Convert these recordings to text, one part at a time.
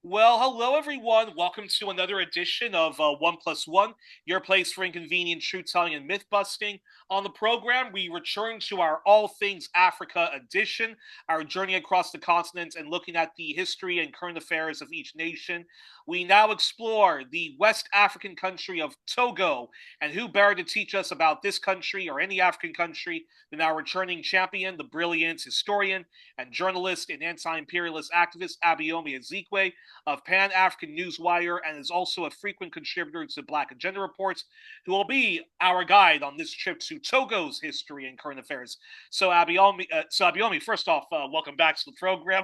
Well, hello everyone. Welcome to another edition of One Plus One, your place for inconvenient truth telling and myth busting. On the program, we return to our All Things Africa edition, our journey across the continent and looking at the history and current affairs of each nation. We now explore the West African country of Togo, and who better to teach us about this country or any African country than our returning champion, the brilliant historian and journalist and anti-imperialist activist Abayomi Azikiwe of Pan-African Newswire and is also a frequent contributor to Black Agenda Reports, who will be our guide on this trip to Togo's history and current affairs. So Abayomi, first off, welcome back to the program.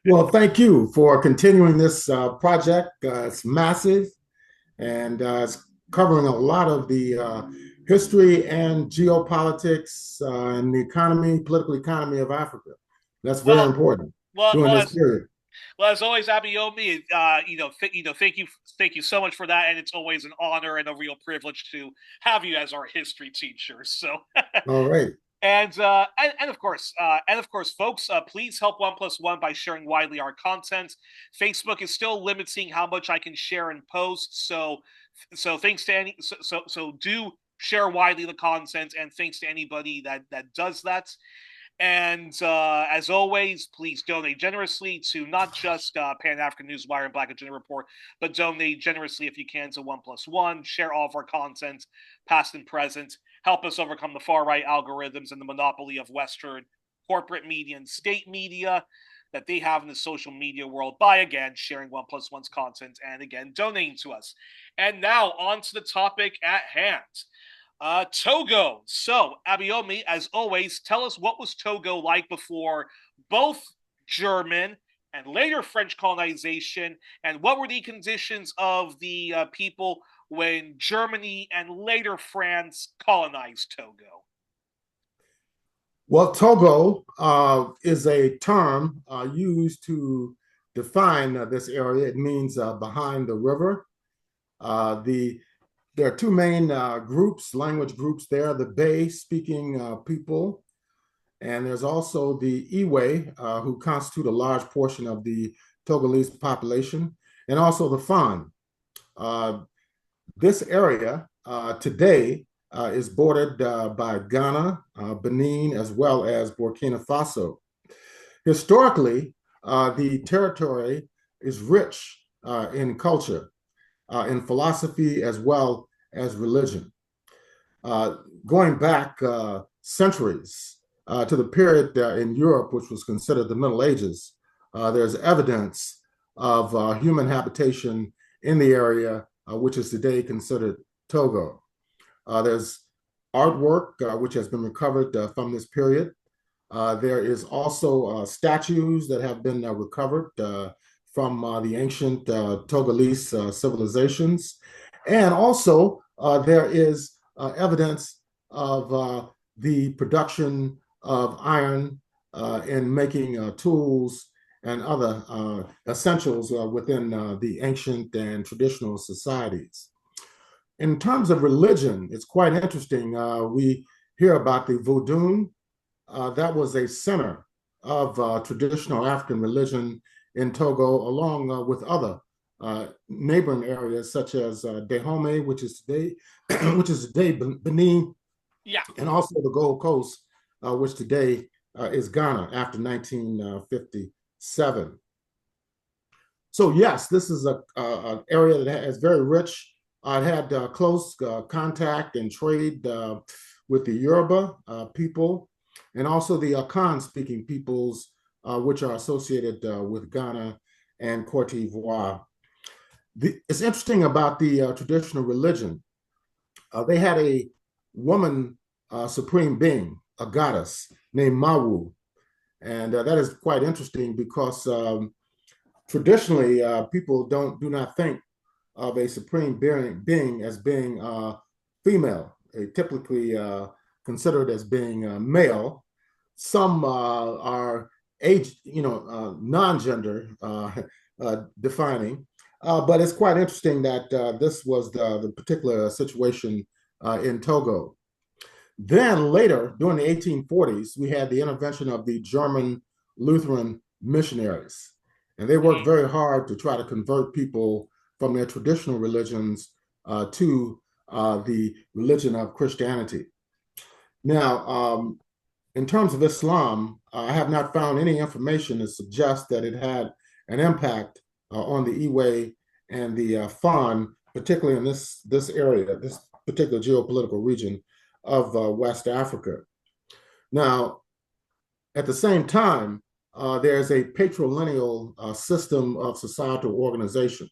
Well, thank you for continuing this project. It's massive and it's covering a lot of the history and geopolitics and the economy, political economy of Africa. That's very Well, important well, during well, this as period. well as always, Abayomi, thank you so much for that, and it's always an honor and a real privilege to have you as our history teacher. So, All right. and of course, folks, please help One Plus One by sharing widely our content. Facebook is still limiting how much I can share and post, so thanks to so do share widely the content, and thanks to anybody that does that. And as always, please donate generously to not just Pan African Newswire and Black Agenda Report, but donate generously if you can to One Plus One. Share all of our content, past and present. Help us overcome the far right algorithms and the monopoly of Western corporate media and state media that they have in the social media world by, again, sharing One Plus One's content and, again, donating to us. And now, on to the topic at hand. Togo. So, Abayomi, as always, tell us what was Togo like before both German and later French colonization, and what were the conditions of the people when Germany and later France colonized Togo? Well, Togo is a term used to define this area. It means behind the river. The There are two main groups, language groups there, the Bay speaking people, and there's also the Iwe, who constitute a large portion of the Togolese population, and also the Fan. Uh, this area today is bordered by Ghana, Benin, as well as Burkina Faso. Historically, the territory is rich in culture, in philosophy, as well as religion. Going back centuries to the period in Europe, which was considered the Middle Ages, there's evidence of human habitation in the area, which is today considered Togo. There's artwork which has been recovered from this period. There is also statues that have been recovered from the ancient Togolese civilizations. And also, there is evidence of the production of iron in making tools and other essentials within the ancient and traditional societies. In terms of religion, it's quite interesting. We hear about the Vodun. That was a center of traditional African religion in Togo, along with other neighboring areas such as Dahomey, which is today, which is today Benin, Yeah. and also the Gold Coast, which today is Ghana after 1957. So yes, this is an area that is very rich. It had close contact and trade with the Yoruba people, and also the Akan-speaking peoples, which are associated with Ghana and Cote d'Ivoire. It's interesting about the traditional religion. They had a woman supreme being, a goddess named Mawu, and that is quite interesting because traditionally people do not think of a supreme being as being female. They typically considered as being male. Some are age, non-gender defining. But it's quite interesting that this was the particular situation in Togo. Then later, during the 1840s, we had the intervention of the German Lutheran missionaries. And they worked very hard to try to convert people from their traditional religions to the religion of Christianity. Now, in terms of Islam, I have not found any information to suggest that it had an impact on the Iwe and the Fan, particularly in this area, this particular geopolitical region of West Africa. Now, at the same time, there's a patrilineal system of societal organization.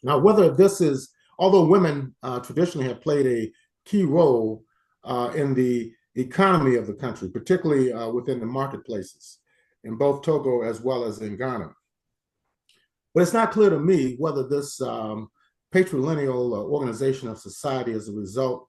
Now, whether this is, although women traditionally have played a key role in the economy of the country, particularly within the marketplaces in both Togo as well as in Ghana. But it's not clear to me whether this patrilineal organization of society is a result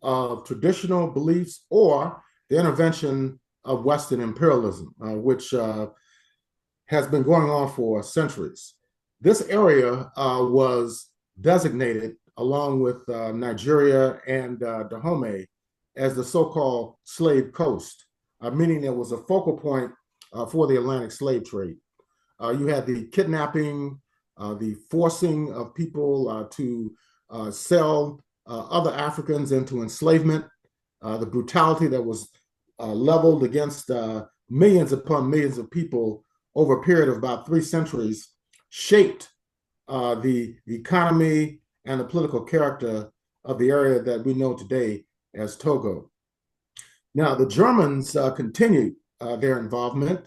of traditional beliefs or the intervention of Western imperialism, which has been going on for centuries. This area was designated, along with Nigeria and Dahomey, as the so-called slave coast, meaning there was a focal point for the Atlantic slave trade. You had the kidnapping, the forcing of people to sell other Africans into enslavement, the brutality that was leveled against millions upon millions of people over a period of about 3 centuries shaped the economy and the political character of the area that we know today as Togo. Now, the Germans continued their involvement,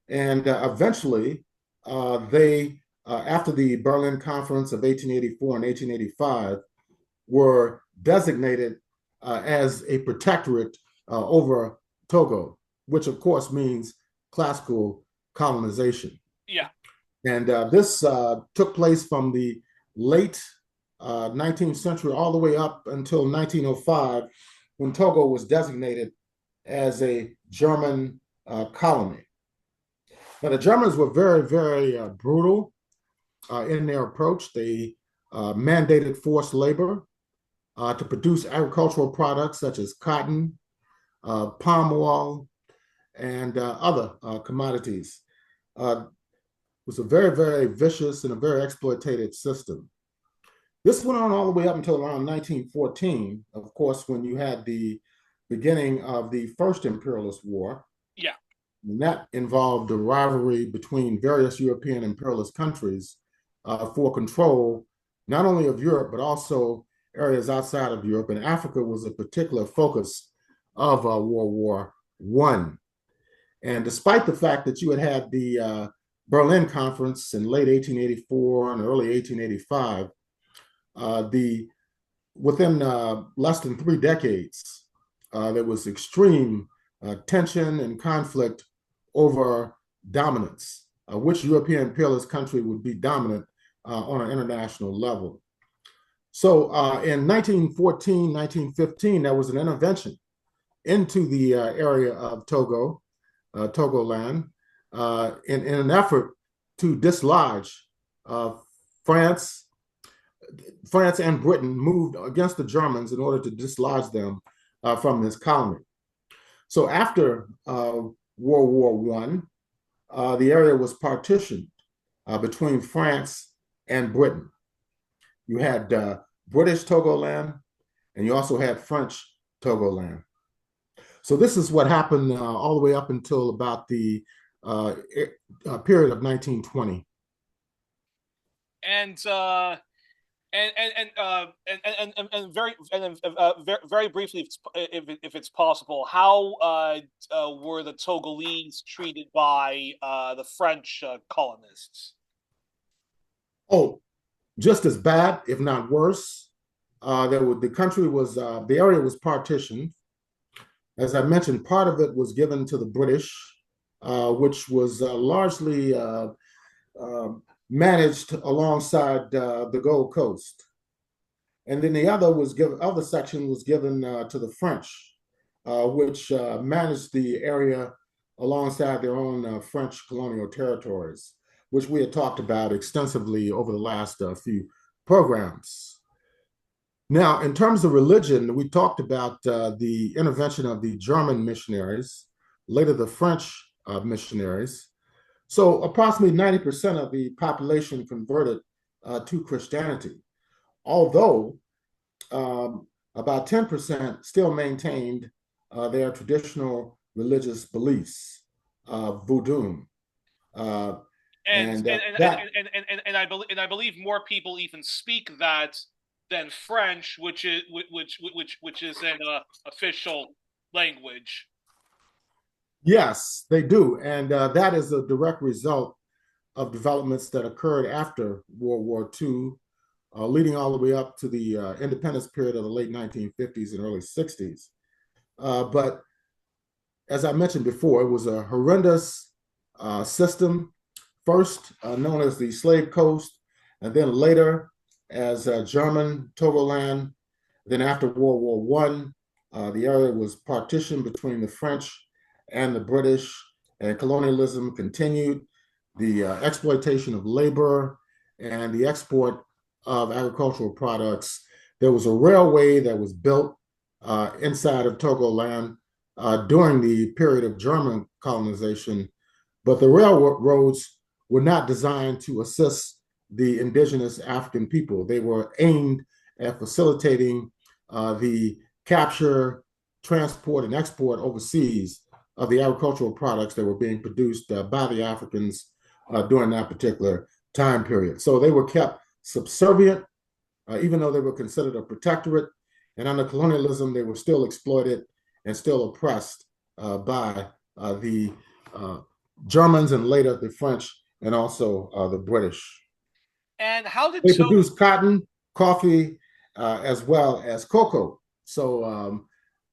and eventually they, after the Berlin Conference of 1884 and 1885, were designated as a protectorate over Togo, which of course means classical colonization. Yeah. And this took place from the late 19th century all the way up until 1905, when Togo was designated as a German colony. Now, the Germans were very, very brutal in their approach. They mandated forced labor to produce agricultural products such as cotton, palm oil, and other commodities. It was a very, very vicious and a very exploitative system. This went on all the way up until around 1914, of course, when you had the beginning of the First Imperialist War. Yeah. And that involved a rivalry between various European imperialist countries for control, not only of Europe, but also areas outside of Europe. And Africa was a particular focus of World War I. And despite the fact that you had the Berlin Conference in late 1884 and early 1885, within less than 3 decades, there was extreme tension and conflict over dominance, which European imperialist country would be dominant on an international level. So in 1914, 1915, there was an intervention into the area of Togo, Togoland, in an effort to dislodge France. France and Britain moved against the Germans in order to dislodge them from this colony. So after World War I, the area was partitioned between France and Britain. You had British Togoland, and you also had French Togoland. So this is what happened all the way up until about the period of 1920. And very briefly, if it's possible, how were the Togolese treated by the French colonists? Oh, just as bad, if not worse. The area was partitioned. As I mentioned, part of it was given to the British, which was largely managed alongside the Gold Coast. And then the other section was given to the French, which managed the area alongside their own French colonial territories, which we had talked about extensively over the last few programs. Now, in terms of religion, we talked about the intervention of the German missionaries, later the French missionaries. So approximately 90% of the population converted to Christianity, although about 10% still maintained their traditional religious beliefs, voodoo. Uh, and and and and and that, and, and, and, and I believe more people even speak that than French, which is an official language. yes, they do. And that is a direct result of developments that occurred after World War II, leading all the way up to the independence period of the late 1950s and early 60s. But as I mentioned before, it was a horrendous system, first known as the Slave Coast, and then later as German Togoland. Then after World War One, the area was partitioned between the French and the British, and colonialism continued. The exploitation of labor and the export of agricultural products. There was a railway that was built inside of Togoland during the period of German colonization, but the railroads were not designed to assist the indigenous African people. They were aimed at facilitating the capture, transport, and export overseas of the agricultural products that were being produced by the Africans during that particular time period. So they were kept subservient, even though they were considered a protectorate. And under colonialism, they were still exploited and still oppressed by the Germans and later the French and also the British. And how did They Togo? produced cotton, coffee, as well as cocoa. So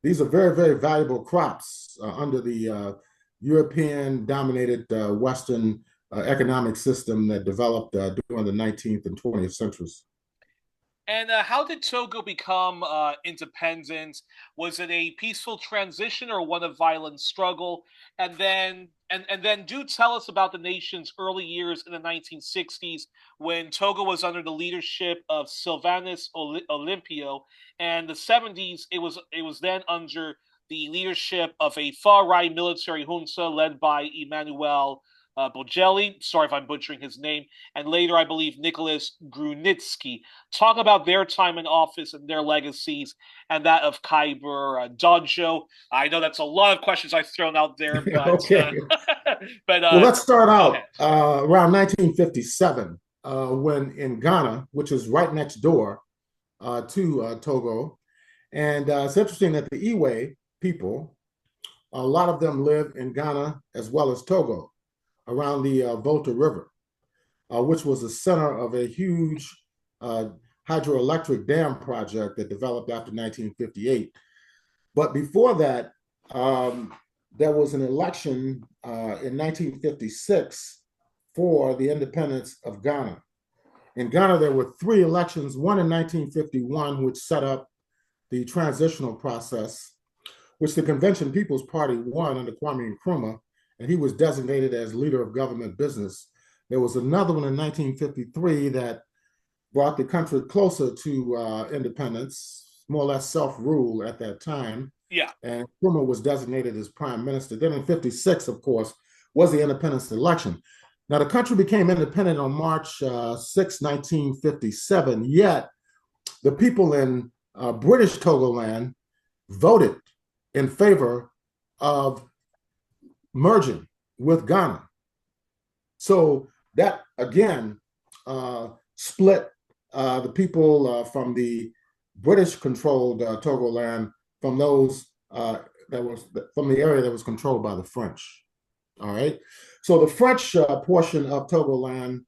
these are very, very valuable crops under the European dominated Western economic system that developed during the 19th and 20th centuries. And how did Togo become independent? Was it a peaceful transition or one of violent struggle? And then do tell us about the nation's early years in the 1960s when Togo was under the leadership of Sylvanus Olympio, and the 70s it was then under the leadership of a far right military junta led by Emmanuel Bogelli. Sorry if I'm butchering his name, and later I believe Nicholas Grunitsky. Talk about their time in office and their legacies, and that of Khyber Dojo. I know that's a lot of questions I've thrown out there, but Okay. but Well, let's start go out ahead. around 1957 when in Ghana, which is right next door to Togo. And it's interesting that the Iwe people, a lot of them live in Ghana as well as Togo around the Volta River, which was the center of a huge uh, hydroelectric dam project that developed after 1958. But before that, um, there was an election in 1956 for the independence of Ghana. In Ghana, there were three elections, one in 1951, which set up the transitional process, which the Convention People's Party won under Kwame Nkrumah, and he was designated as leader of government business. There was another one in 1953 that brought the country closer to independence, more or less self-rule at that time. Yeah. And Nkrumah was designated as prime minister. Then in 56, of course, was the independence election. Now, the country became independent on March 6, 1957, yet the people in British Togoland voted in favor of merging with Ghana. So that, again, split the people from the British-controlled Togoland from those that was from the area that was controlled by the French. All right. So the French portion of Togoland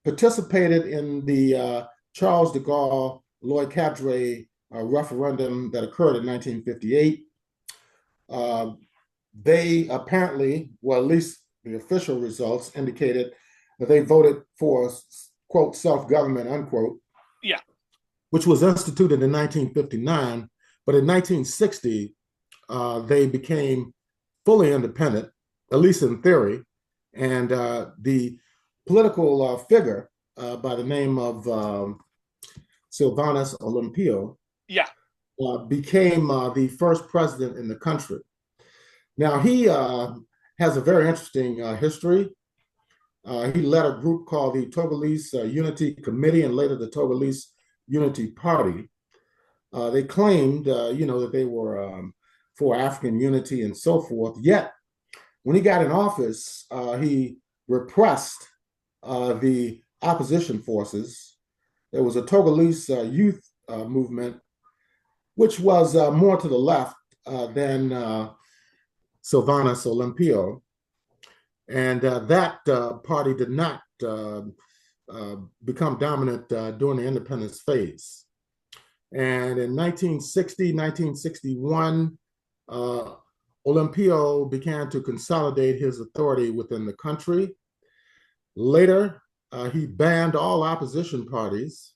participated in the Charles de Gaulle Lloyd Cabdre referendum that occurred in 1958. They apparently, well, at least the official results indicated that they voted for, quote, self-government, unquote. Yeah. Which was instituted in 1959. But in 1960, they became fully independent, at least in theory. And the political figure by the name of Sylvanus Olympio Yeah. became the first president in the country. Now, he has a very interesting history. He led a group called the Togolese Unity Committee and later the Togolese Unity Party. They claimed, that they were for African unity and so forth. Yet, when he got in office, he repressed the opposition forces. There was a Togolese youth movement, which was more to the left than Sylvanus Olympio. And that party did not become dominant during the independence phase. And in 1960, 1961, Olympio began to consolidate his authority within the country. Later, he banned all opposition parties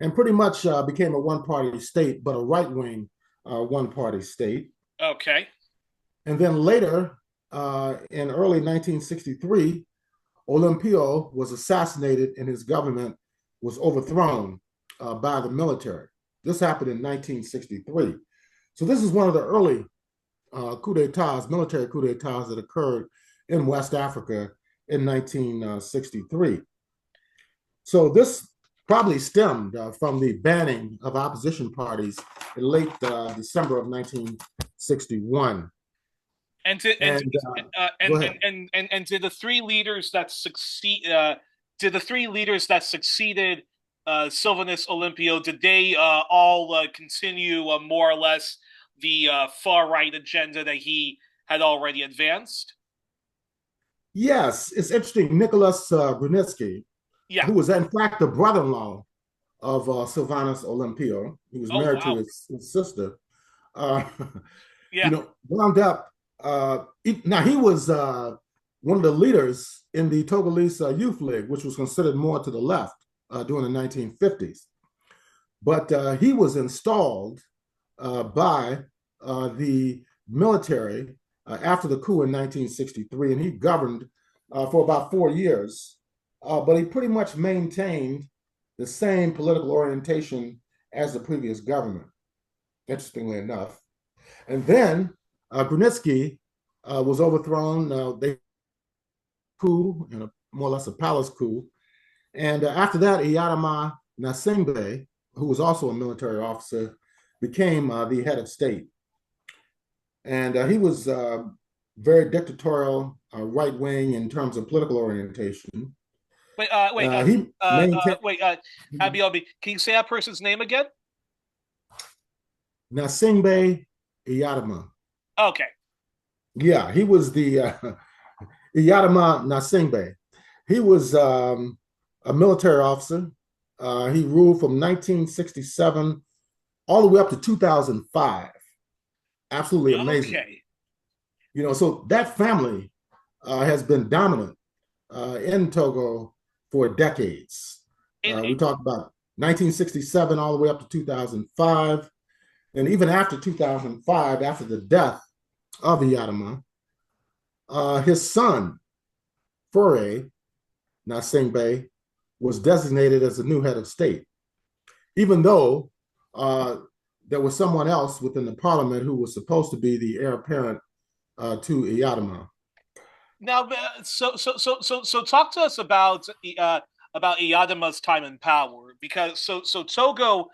and pretty much became a one-party state, but a right-wing one-party state. Okay. And then later, in early 1963, Olympio was assassinated and his government was overthrown by the military. This happened in 1963. So this is one of the early coup d'etats, military coup d'etats that occurred in West Africa in 1963. So this probably stemmed from the banning of opposition parties in late December of 1961. And to and And and, go and ahead. and and and to the three leaders that succeeded Sylvanus Olympio, did they all continue more or less the far right agenda that he had already advanced? Yes, it's interesting. Nicholas Brunitsky, Yeah. who was in fact the brother-in-law of Sylvanus Olympio, he was Oh married to wow. his sister, uh, Yeah. wound up. Now he was one of the leaders in the Togolese Youth League, which was considered more to the left during the 1950s. But he was installed by the military after the coup in 1963, and he governed for about 4 years. But he pretty much maintained the same political orientation as the previous government, interestingly enough. And then Brunitsky was overthrown. They coup and more or less a palace coup. And after that, Iyadama Nasingbe, who was also a military officer, became the head of state. And he was very dictatorial, right wing in terms of political orientation. He maintained wait. Abayomi, can you say that person's name again? Nasingbe Iyadama. Okay. Yeah, he was the Iyadama Nasingbe. He was a military officer. He ruled from 1967 all the way up to 2005. Absolutely amazing. Okay. So that family has been dominant in Togo for decades. In, We talked about 1967 all the way up to 2005. And even after 2005, after the death of Iyadama, his son, Fure Nasingbe, was designated as the new head of state, even though there was someone else within the parliament who was supposed to be the heir apparent to Iyadama. Now, so talk to us about Iyadama's time in power, because Togo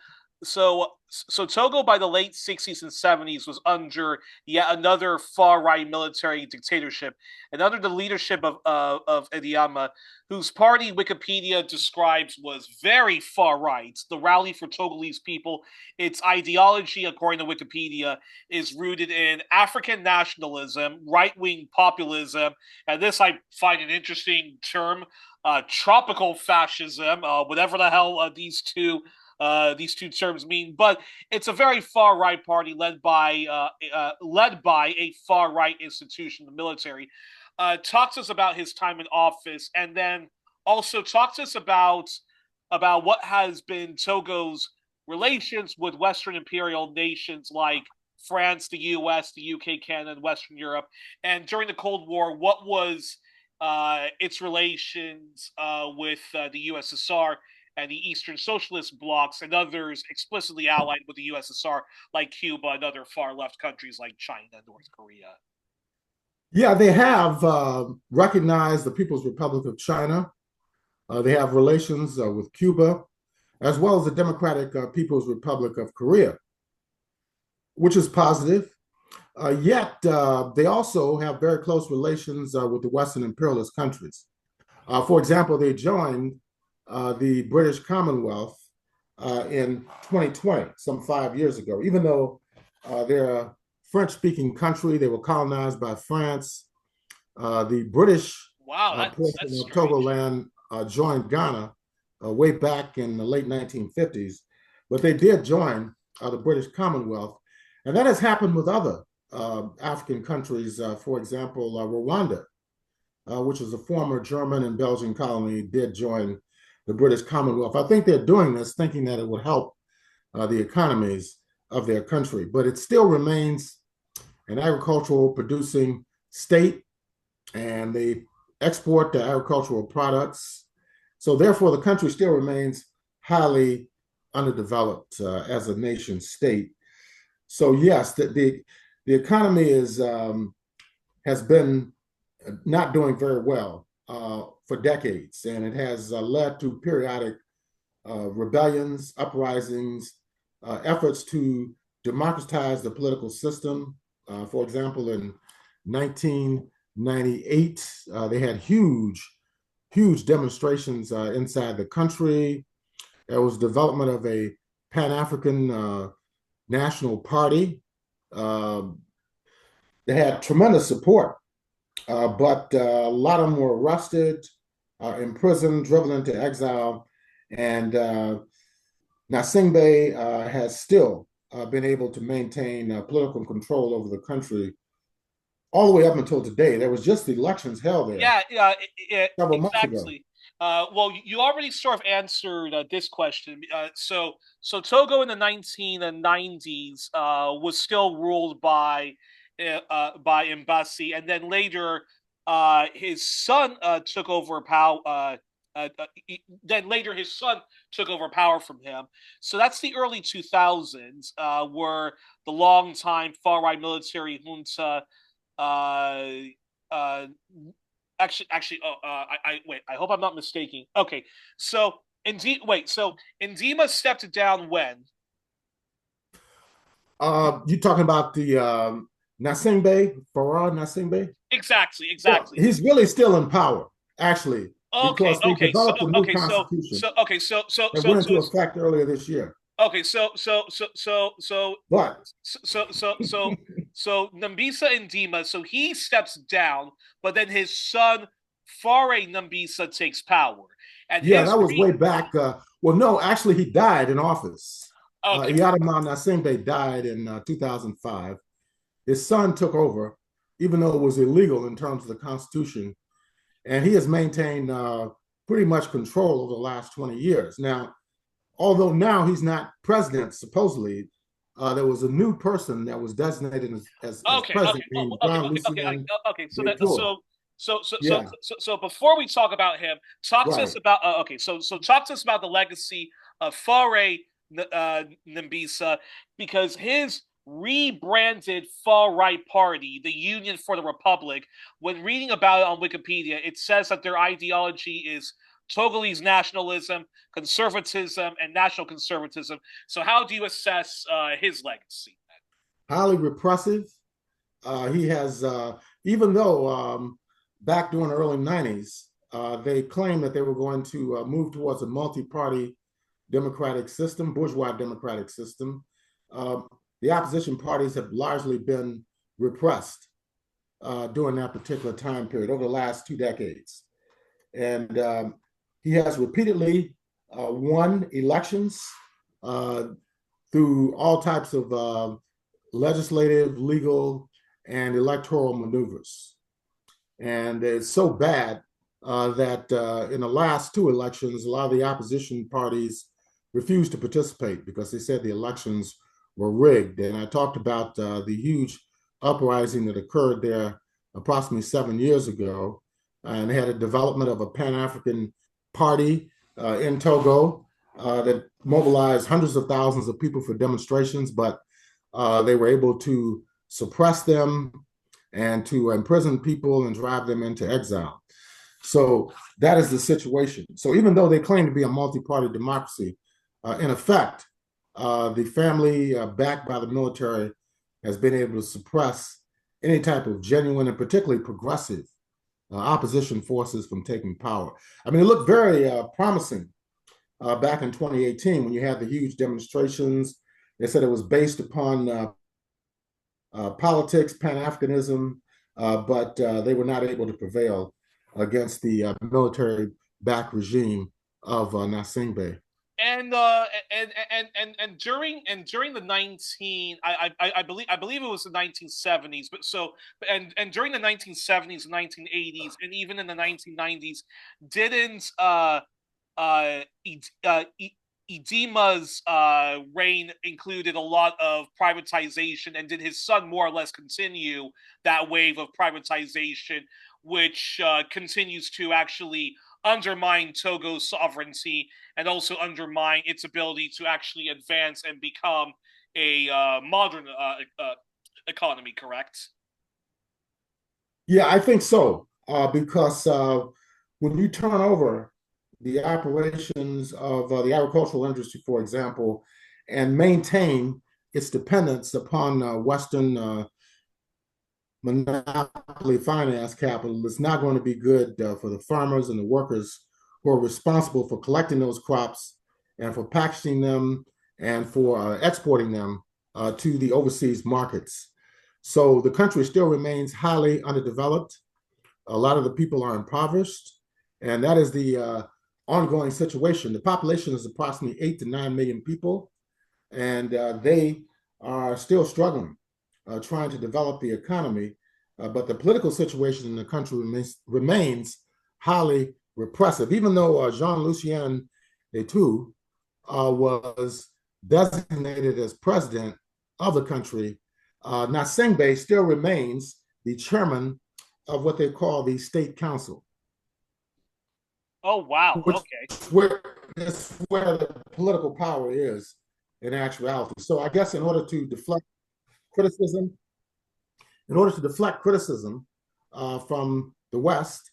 by the late 60s and 70s was under yet another far right military dictatorship, and under the leadership of Iyadama, whose party Wikipedia describes was very far right, the Rally for Togolese People. Its ideology, according to Wikipedia, is rooted in African nationalism, right wing populism, and this I find an interesting term, tropical fascism, whatever the hell these two terms mean. But it's a very far right party led by a far right institution, the military. Talk to us about his time in office, and then also talk to us about what has been Togo's relations with Western imperial nations like France, the U.S., the U.K., Canada, and Western Europe. And during the Cold War, what was its relations with the USSR and the Eastern Socialist blocs and others explicitly allied with the USSR, like Cuba and other far left countries like China and North Korea? Yeah, they have recognized the People's Republic of China. They have relations with Cuba, as well as the Democratic People's Republic of Korea, which is positive. Yet, they also have very close relations with the Western imperialist countries. For example, they joined the British Commonwealth in 2020, some 5 years ago, even though they're a French speaking country, they were colonized by France. The British Wow, portion that's of strange. Togoland joined Ghana way back in the late 1950s, but they did join the British Commonwealth. And that has happened with other African countries. For example, Rwanda, which is a former German and Belgian colony, did join the British Commonwealth. I think they're doing this thinking that it would help the economies of their country, but it still remains an agricultural producing state, and they export the agricultural products. So therefore, the country still remains highly underdeveloped as a nation state. So yes, the economy has been not doing very well for decades, and it has led to periodic rebellions, uprisings, efforts to democratize the political system. For example, in 1998, they had huge demonstrations inside the country. There was development of a Pan-African national party. Uh, they had tremendous support, but a lot of them were arrested, imprisoned, driven into exile, and Nasingbe has still been able to maintain political control over the country all the way up until today. There was just elections held there Yeah, several months ago. exactly. Well, you already sort of answered this question. So Togo in the 1990s was still ruled by Mbasi, and then later his son took over power. Then later his son took over power from him. So that's the early 2000s, where the longtime far right military junta uh, uh, actually, I wait. I hope I'm not mistaken. Okay, so wait. So Indima stepped down when? You talking about the Nasingbe, Farah Nasingbe? Exactly, Well, exactly. he's really still in power, actually, Okay, because they okay. So developed a new okay, so constitution so okay, so so that so went so into effect earlier this year. okay, so But so so so so Nambisa Ndima, so he steps down, but then his son Fare Nambisa takes power, and yeah, his that was re way back. Well, no, actually, he died in office. okay. Yadama Nasembe died in 2005. His son took over, even though it was illegal in terms of the Constitution, and he has maintained pretty much control over the last 20 years. Now, although now he's not president, supposedly, there was a new person that was designated as Okay, okay, president named okay. Jean-Lucien. Okay. Yeah, So before we talk about him, talk to us right. about okay. So talk to us about the legacy of Fare Nambisa, because his rebranded far right party, the Union for the Republic, when reading about it on Wikipedia, it says that their ideology is Togolese nationalism, conservatism, and national conservatism. So how do you assess his legacy? Highly repressive. He has, even though back during the early 90s, they claimed that they were going to move towards a multi-party democratic system, bourgeois democratic system. Uh, the opposition parties have largely been repressed during that particular time period over the last 2 decades. And he has repeatedly won elections uh, through all types of legislative, legal, and electoral maneuvers. And it's so bad that in the last two elections, a lot of the opposition parties refused to participate because they said the elections were rigged. And I talked about the huge uprising that occurred there approximately 7 years ago. And they had a development of a Pan-African party in Togo that mobilized hundreds of thousands of people for demonstrations, but they were able to suppress them. and to imprison people and drive them into exile. So that is the situation. So even though they claim to be a multi-party democracy, in effect, the family backed by the military has been able to suppress any type of genuine and particularly progressive opposition forces from taking power. I mean, it looked very promising back in 2018 when you had the huge demonstrations. They said it was based upon politics, Pan-Africanism, but they were not able to prevail against the military-backed regime of Nasingbe. And during the 19 I believe it was the 1970s, but so and during the 1970s and 1980s and even in the 1990s, didn't uh, Edema's reign included a lot of privatization, and did his son more or less continue that wave of privatization, which continues to actually undermine Togo's sovereignty and also undermine its ability to actually advance and become a modern economy, correct? Yeah, I think so, because when you turn over the operations of the agricultural industry, for example, and maintain its dependence upon Western monopoly finance capital, it's not going to be good for the farmers and the workers who are responsible for collecting those crops and for packaging them and for exporting them to the overseas markets. So the country still remains highly underdeveloped. A lot of the people are impoverished, and that is the ongoing situation. The population is approximately 8 to 9 million people, and they are still struggling, trying to develop the economy. But the political situation in the country remains highly repressive, even though Jean-Lucien was designated as president of the country. Nasengbe still remains the chairman of what they call the state council. Oh wow, Which okay. where is where the political power is in actuality. So I guess criticism, in order to deflect criticism from the West,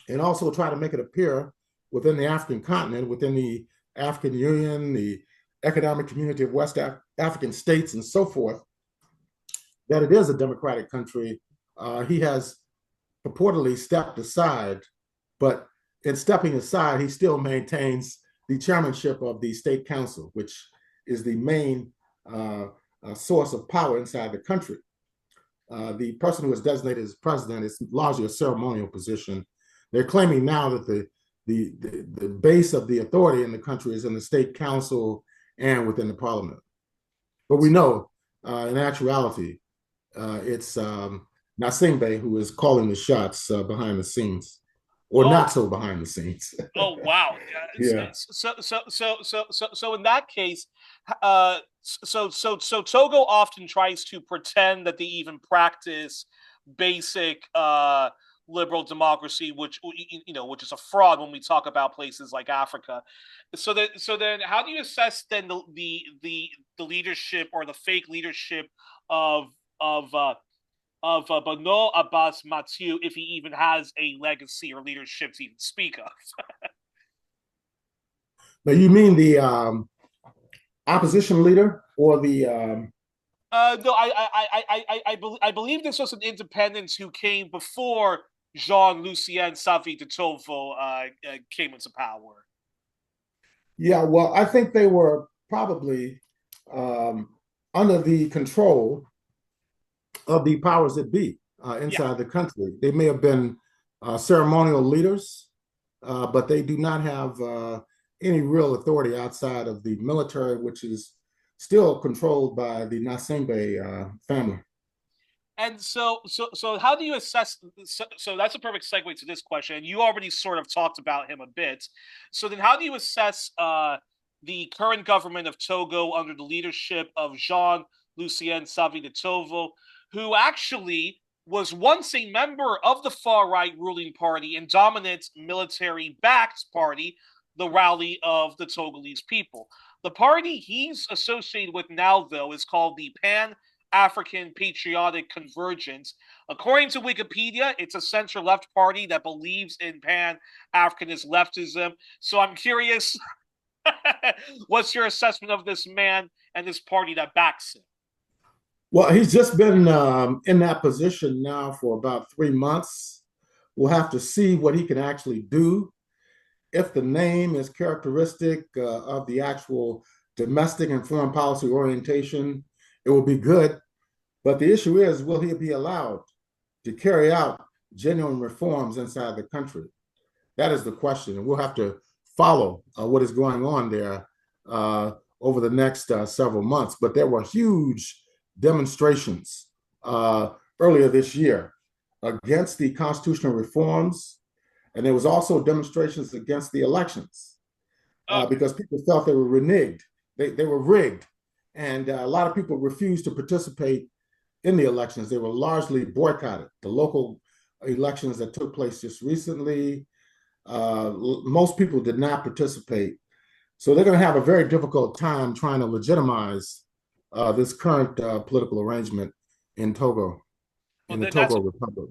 and also try to make it appear within the African continent, within the African Union, the Economic Community of West African States, and so forth, that it is a democratic country, he has purportedly stepped aside, but in stepping aside, he still maintains the chairmanship of the state council, which is the main source of power inside the country. The person who is designated as president is largely a ceremonial position. They're claiming now that the base of the authority in the country is in the state council and within the parliament. But we know, in actuality, it's Nasingbe who is calling the shots behind the scenes, or Oh, not so behind the scenes. oh wow. Yeah. So in that case, so Togo often tries to pretend that they even practice basic liberal democracy, which which is a fraud when we talk about places like Africa. So then how do you assess then the leadership or the fake leadership of of uh, Bano Abbas Mathieu, if he even has a legacy or leadership to even speak of? Now you mean the opposition leader or the No, I believe this was an independent who came before Jean-Lucien Savi de Tovo came into power. yeah, well, I think they were probably um, under the control of the powers that be Yeah, inside the country. They may have been ceremonial leaders, but they do not have any real authority outside of the military, which is still controlled by the Nasengbe family. and so how do you assess? So that's a perfect segue to this question. And you already sort of talked about him a bit. So then, how do you assess the current government of Togo under the leadership of Jean-Lucien Savi de Tovo, who actually was once a member of the far right ruling party and dominant military backed party, the Rally of the Togolese People. The party he's associated with now, though, is called the Pan African Patriotic Convergence. According to Wikipedia, it's a center-left party that believes in Pan-Africanist leftism. So I'm curious, what's your assessment of this man and this party that backs him? Well, he's just been in that position now for about 3 months. We'll have to see what he can actually do. If the name is characteristic of the actual domestic and foreign policy orientation, it will be good. But the issue is, will he be allowed to carry out genuine reforms inside the country? That is the question. And we'll have to follow what is going on there over the next several months. But there were huge demonstrations earlier this year against the constitutional reforms. And there was also demonstrations against the elections because people felt they were reneged. They were rigged. And a lot of people refused to participate in the elections. They were largely boycotted. The local elections that took place just recently, most people did not participate. So they're going to have a very difficult time trying to legitimize this current political arrangement in Togo, in the Togo Republic.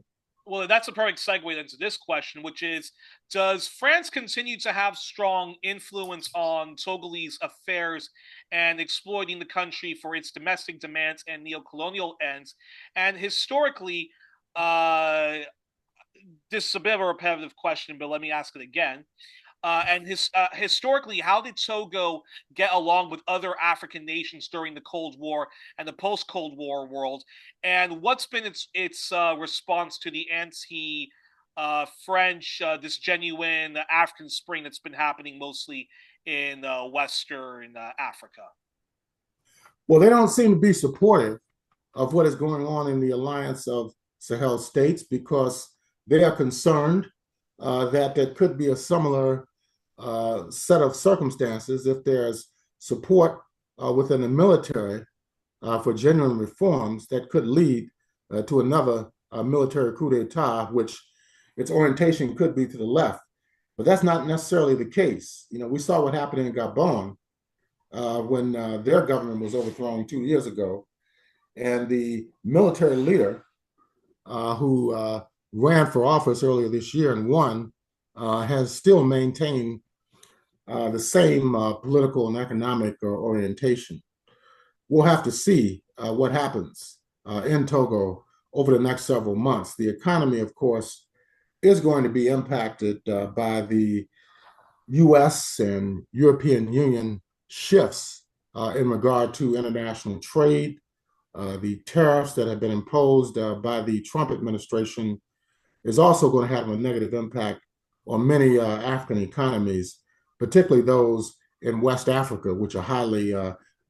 Well, that's a perfect segue into this question, which is, does France continue to have strong influence on Togolese affairs and exploiting the country for its domestic demands and neocolonial ends? And historically, this is a bit of a repetitive question, but let me ask it again. Historically, how did Togo get along with other African nations during the Cold War and the post-Cold War world? And what's been its response to the anti-French, this genuine African Spring that's been happening mostly in Western Africa? Well, they don't seem to be supportive of what is going on in the Alliance of Sahel States because they are concerned that there could be a similar set of circumstances if there's support within the military for genuine reforms that could lead to another military coup d'etat, which its orientation could be to the left. But that's not necessarily the case. You know, we saw what happened in Gabon when their government was overthrown 2 years ago, and the military leader who ran for office earlier this year and won has still maintained the same political and economic orientation. We'll have to see what happens in Togo over the next several months. The economy, of course, is going to be impacted by the US and European Union shifts in regard to international trade. The tariffs that have been imposed by the Trump administration is also going to have a negative impact on many African economies, particularly those in West Africa, which are highly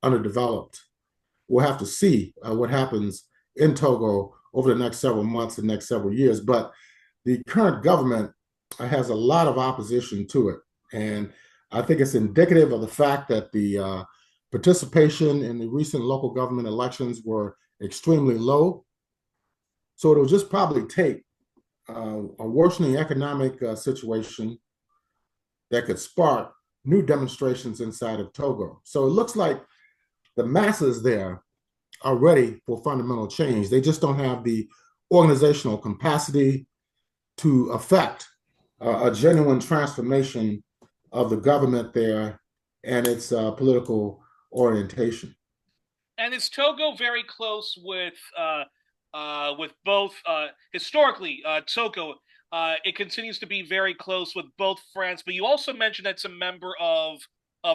underdeveloped. We'll have to see what happens in Togo over the next several months and next several years. But the current government has a lot of opposition to it. And I think it's indicative of the fact that the participation in the recent local government elections were extremely low. So it'll just probably take a worsening economic situation that could spark new demonstrations inside of Togo. So it looks like the masses there are ready for fundamental change. They just don't have the organizational capacity to affect a genuine transformation of the government there and its political orientation. And is Togo very close with both historically Togo? It continues to be very close with both France, but you also mentioned it's a member of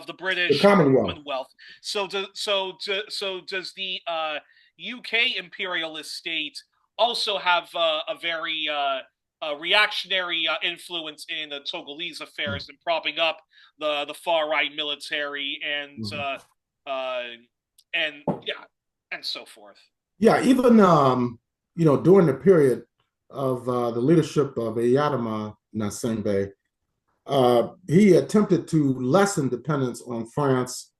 the British Commonwealth. So does the UK imperialist state also have a very reactionary influence in the Togolese affairs and propping up the far right military and so forth? Yeah, even during the period of the leadership of Eyadema Nasembe, he attempted to lessen dependence on France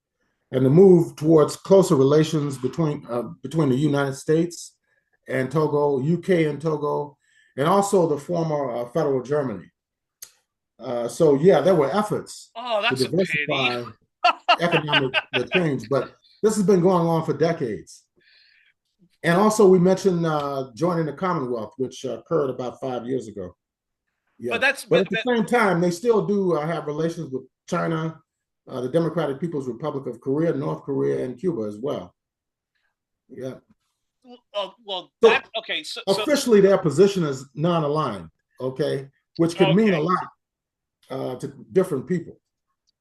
and to move towards closer relations between the United States and Togo, UK and Togo, and also the former federal Germany. So yeah, there were efforts to diversify economic change, but this has been going on for decades. And also, we mentioned joining the Commonwealth, which occurred about 5 years ago. Yeah, But that's but at the same time, they still do have relations with China, the Democratic People's Republic of Korea, North Korea, and Cuba as well. Yeah. well, So that's okay. So officially, their position is non-aligned. Okay, which could mean a okay, lot to different people.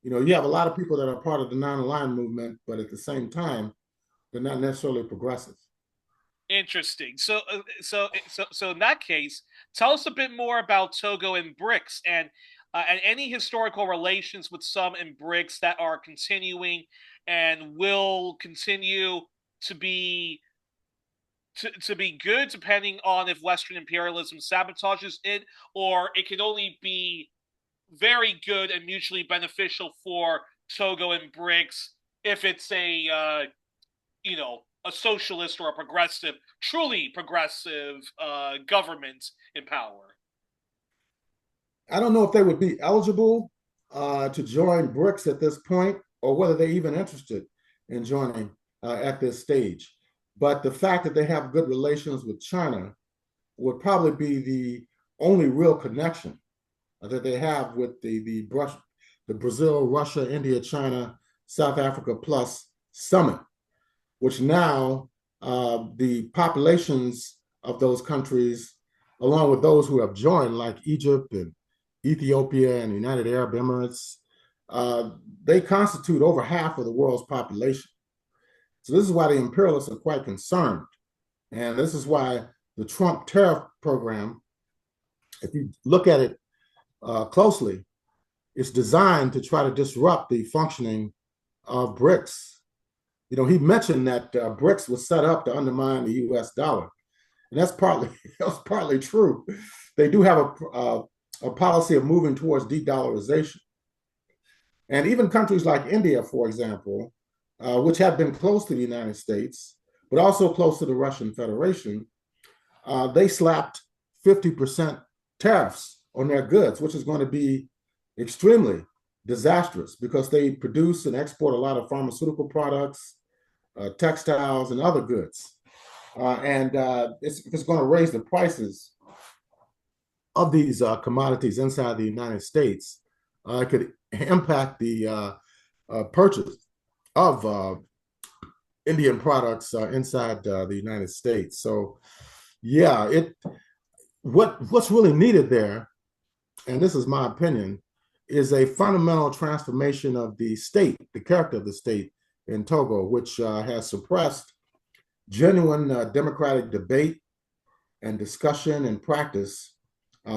You know, you have a lot of people that are part of the non-aligned movement, but at the same time, they're not necessarily progressive. interesting. So in that case, tell us a bit more about Togo and BRICS and any historical relations with some in BRICS that are continuing and will continue to be to be good depending on if Western imperialism sabotages it, or it can only be very good and mutually beneficial for Togo and BRICS if it's a socialist or a progressive, truly progressive government in power. I don't know if they would be eligible to join BRICS at this point, or whether they're even interested in joining at this stage. But the fact that they have good relations with China would probably be the only real connection that they have with the Brazil, Russia, India, China, South Africa Plus Summit, which now the populations of those countries, along with those who have joined, like Egypt and Ethiopia and United Arab Emirates, they constitute over half of the world's population. So this is why the imperialists are quite concerned. And this is why the Trump tariff program, if you look at it closely, it's designed to try to disrupt the functioning of BRICS. You know, he mentioned that BRICS was set up to undermine the U.S. dollar, and that's partly true. They do have a policy of moving towards de-dollarization, and even countries like India, for example, which have been close to the United States, but also close to the Russian Federation, they slapped 50% tariffs on their goods, which is going to be extremely disastrous because they produce and export a lot of pharmaceutical products, textiles, and other goods. And it's going to raise the prices of these commodities inside the United States. It could impact the purchase of Indian products inside the United States. So, yeah, what's really needed there, and this is my opinion, is a fundamental transformation of the state, the character of the state in Togo, which has suppressed genuine democratic debate and discussion and practice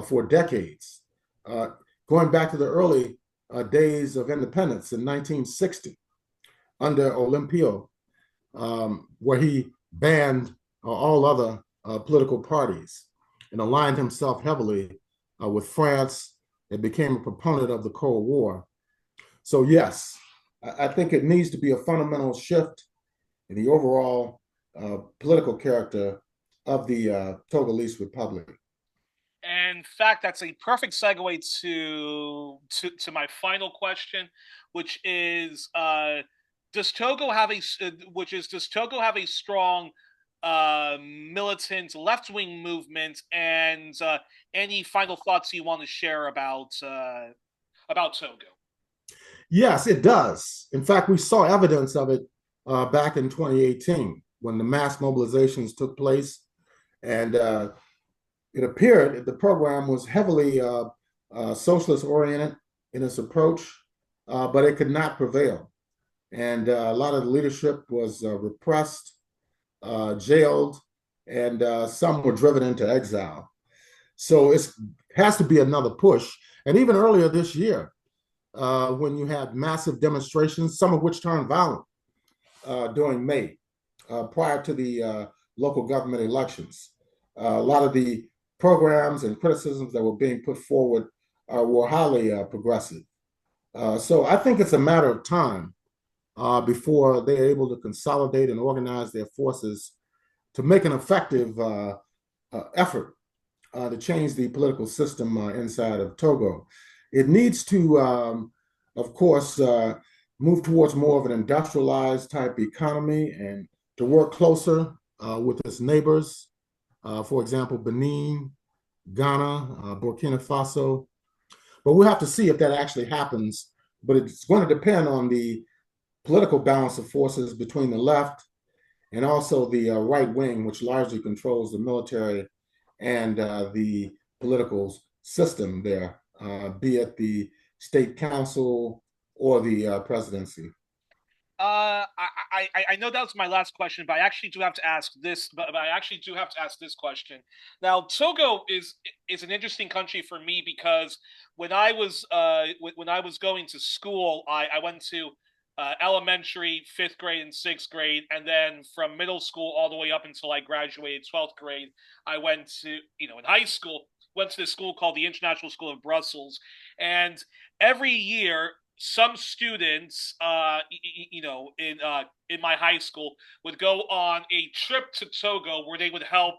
for decades, going back to the early days of independence in 1960 under Olympio, where he banned all other political parties and aligned himself heavily with France and became a proponent of the Cold War. So yes, I think it needs to be a fundamental shift in the overall political character of the Togolese Republic. And in fact, that's a perfect segue to my final question, which is does Togo have a strong militant left wing movement, and any final thoughts you want to share about Togo? Yes, it does. In fact, we saw evidence of it back in 2018 when the mass mobilizations took place, and it appeared that the program was heavily socialist oriented in its approach, but it could not prevail. And a lot of the leadership was repressed, jailed, and some were driven into exile. So it has to be another push. And even earlier this year, when you had massive demonstrations, some of which turned violent during May, prior to the local government elections. A lot of the programs and criticisms that were being put forward were highly progressive. So I think it's a matter of time before they're able to consolidate and organize their forces to make an effective effort to change the political system inside of Togo. It needs to, of course, move towards more of an industrialized type economy and to work closer with its neighbors, for example, Benin, Ghana, Burkina Faso. But we'll have to see if that actually happens. But it's going to depend on the political balance of forces between the left and also the right wing, which largely controls the military and the political system there, be it the state council or the presidency. I know that was my last question, but I actually do have to ask this. But I actually do have to ask this question. Now, Togo is an interesting country for me because when I was going to school, I went to elementary, fifth grade, and sixth grade, and then from middle school all the way up until I graduated 12th grade, I went to in high school went to this school called the International School of Brussels, and every year some students, in my high school, would go on a trip to Togo where they would help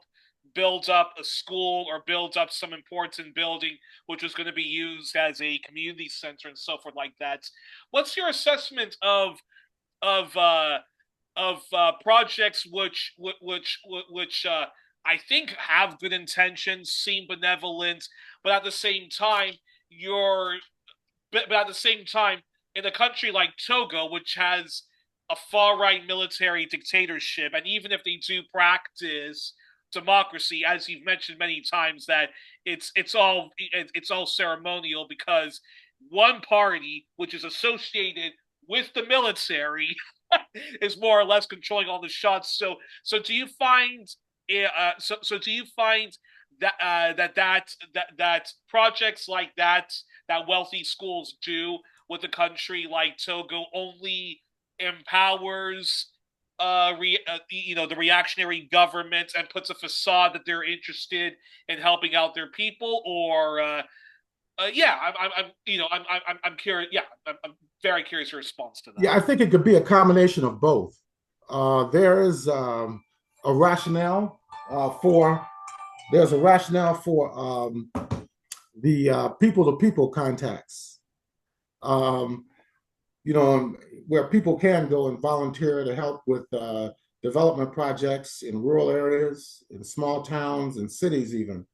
build up a school or build up some important building which was going to be used as a community center and so forth like that. What's your assessment of projects which I think have good intentions, seem benevolent, but at the same time, you're but at the same time, in a country like Togo, which has a far right military dictatorship, and even if they do practice democracy, as you've mentioned many times, that it's all ceremonial because one party, which is associated with the military, is more or less controlling all the shots. So do you find do you find that projects like that wealthy schools do with a country like Togo only empowers the reactionary government and puts a facade that they're interested in helping out their people, or yeah, I'm curious. Yeah, I'm very curious your response to that. Yeah, I think it could be a combination of both. There is a rationale for there's a rationale for the people-to-people contacts. Um, where people can go and volunteer to help with development projects in rural areas, in small towns and cities, even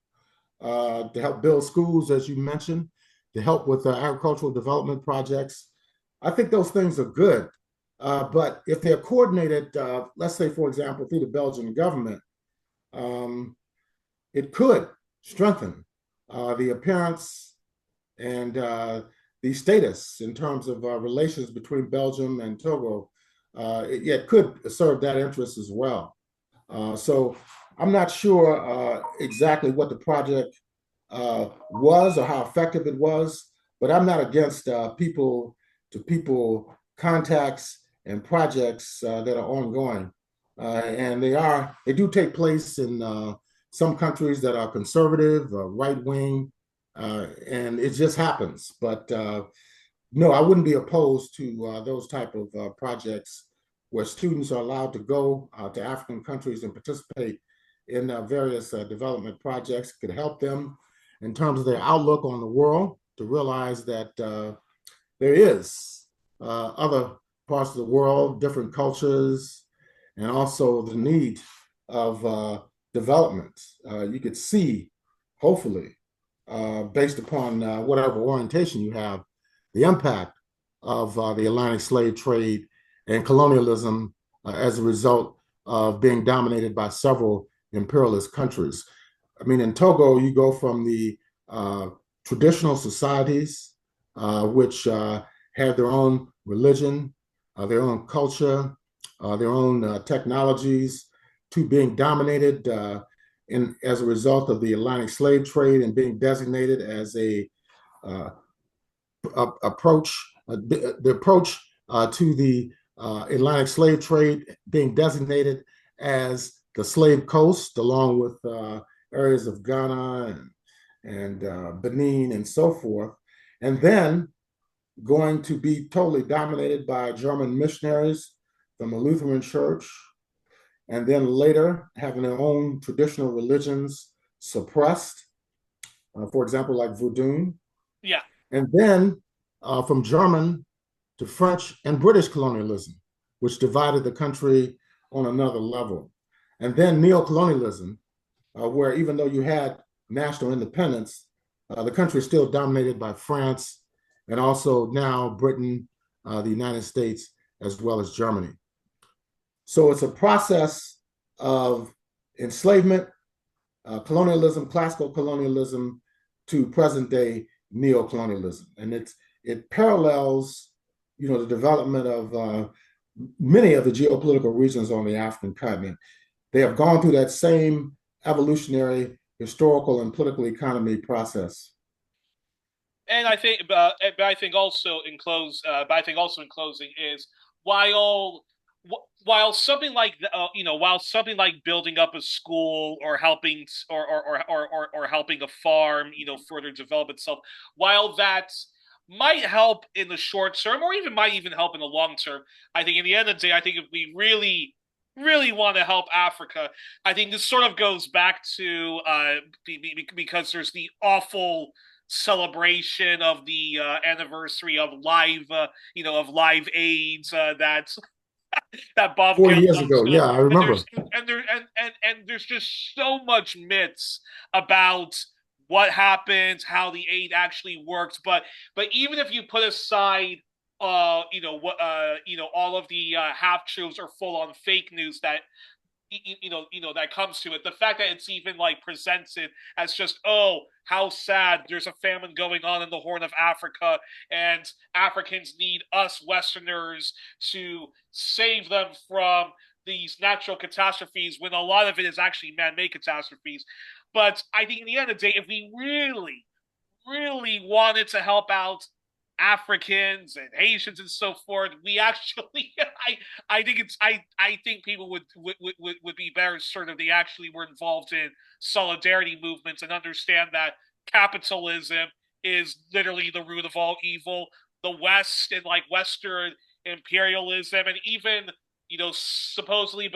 to help build schools, as you mentioned, to help with agricultural development projects. I think those things are good. But if they're coordinated, let's say, for example, through the Belgian government, um, it could strengthen the appearance and the status in terms of relations between Belgium and Togo. It could serve that interest as well. So I'm not sure exactly what the project was or how effective it was, but I'm not against people to people contacts and projects that are ongoing. And they do take place in some countries that are conservative, right wing, and it just happens. But no, I wouldn't be opposed to those type of projects where students are allowed to go to African countries and participate in various development projects. It could help them in terms of their outlook on the world to realize that there is other parts of the world, different cultures, and also the need of development. You could see, hopefully, based upon whatever orientation you have, the impact of the Atlantic slave trade and colonialism as a result of being dominated by several imperialist countries. I mean, in Togo, you go from the traditional societies, which have their own religion, their own culture, their own technologies, to being dominated as a result of the Atlantic slave trade and being designated as uh, the approach to the Atlantic slave trade being designated as the slave coast, along with areas of Ghana and Benin and so forth, and then going to be totally dominated by German missionaries from the Lutheran Church, and then later having their own traditional religions suppressed, for example, like Voodoo. Yeah. And then from German to French and British colonialism, which divided the country on another level. and then neocolonialism, where even though you had national independence, the country is still dominated by France and also now Britain, the United States, as well as Germany. So it's a process of enslavement, colonialism, classical colonialism, to present day neocolonialism, and it parallels, the development of many of the geopolitical regions on the African continent. They have gone through that same evolutionary, historical, and political economy process. And I think also in closing is while while something like while something like building up a school or helping or helping a farm further develop itself, while that might help in the short term or even might even help in the long term, I think in the end of the day, I think if we really want to help Africa, I think this sort of goes back to because there's the awful celebration of the anniversary of Live AIDS that Bob 4 years Geldof ago, stuff, yeah, I and remember. there's just so much myths about what happens, how the aid actually works, but even if you put aside all of the half truths or full on fake news that that comes to it. The fact that it's even like presented as just, oh, how sad, there's a famine going on in the Horn of Africa, and Africans need us Westerners to save them from these natural catastrophes when a lot of it is actually man-made catastrophes. But I think in the end of the day, if we really wanted to help out Africans and Haitians and so forth, we actually I think people would be better served if they actually were involved in solidarity movements and understand that capitalism is literally the root of all evil. The West and like Western imperialism and even supposedly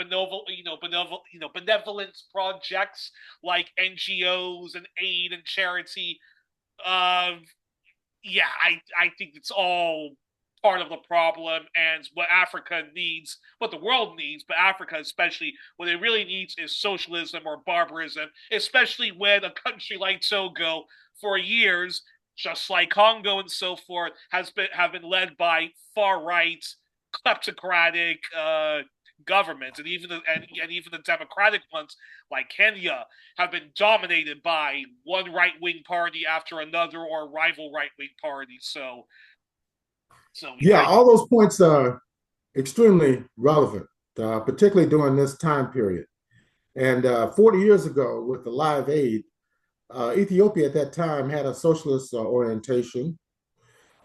benevolence projects like NGOs and aid and charity. Uh, yeah, I think it's all part of the problem and what Africa needs, what the world needs, but Africa especially, what it really needs is socialism or barbarism, especially when a country like Togo for years, just like Congo and so forth, have been led by far right kleptocratic governments, and even the democratic ones like Kenya have been dominated by one right wing party after another or rival right wing party. Yeah, all those points are extremely relevant, particularly during this time period. And 40 years ago, with the Live Aid, Ethiopia at that time had a socialist orientation,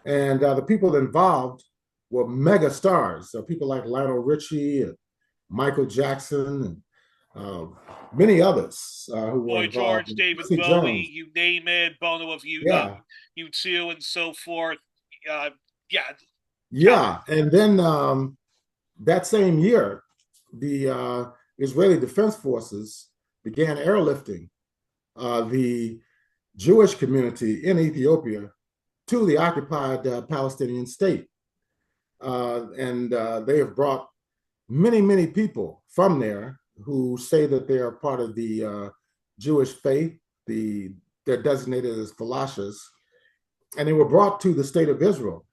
and the people involved were mega stars. So people like Lionel Richie and Michael Jackson and many others who were Boy involved. George, David Quincy Bowie, Jones. you name it, Bono of Yeah, U2 and so forth. Yeah, yeah. And then that same year, the Israeli Defense Forces began airlifting the Jewish community in Ethiopia to the occupied Palestinian state. And they have brought many people from there who say that they are part of the Jewish faith. They're designated as falashas, and they were brought to the state of Israel.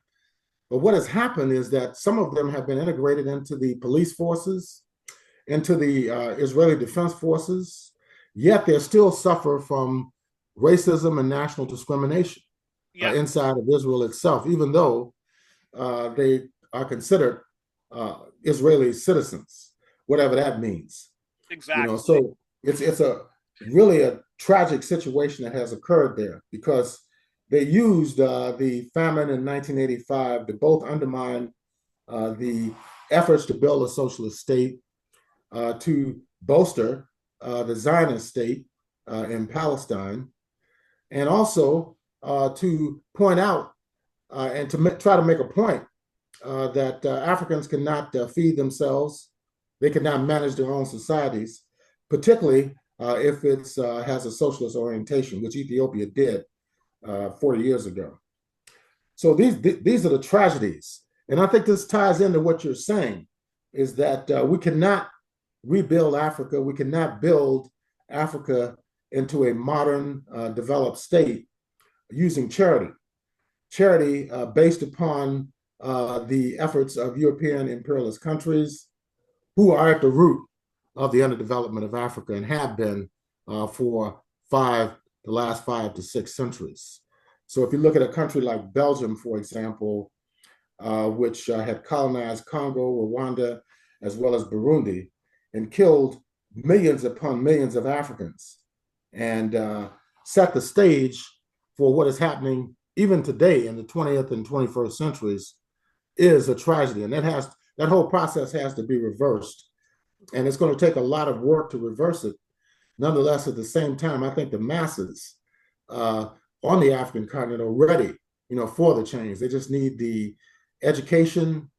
But what has happened is that some of them have been integrated into the police forces, into the Israeli Defense Forces, yet they still suffer from racism and national discrimination yeah, inside of Israel itself, even though they are considered Israeli citizens, whatever that means. exactly. So it's a really a tragic situation that has occurred there because they used the famine in 1985 to both undermine the efforts to build a socialist state, to bolster the Zionist state in Palestine, and also to point out and to try to make a point that Africans cannot feed themselves. They cannot manage their own societies, particularly if it has a socialist orientation, which Ethiopia did 40 years ago. So these are the tragedies. And I think this ties into what you're saying, is that we cannot rebuild Africa. We cannot build Africa into a modern, developed state using charity. Charity based upon the efforts of European imperialist countries who are at the root of the underdevelopment of Africa and have been for the last 5 to 6 centuries. So if you look at a country like Belgium, for example, which had colonized Congo, Rwanda, as well as Burundi, and killed millions upon millions of Africans, and set the stage for what is happening even today in the 20th and 21st centuries, is a tragedy. And that whole process has to be reversed. And it's going to take a lot of work to reverse it. Nonetheless, at the same time, I think the masses on the African continent are ready, for the change. They just need the education,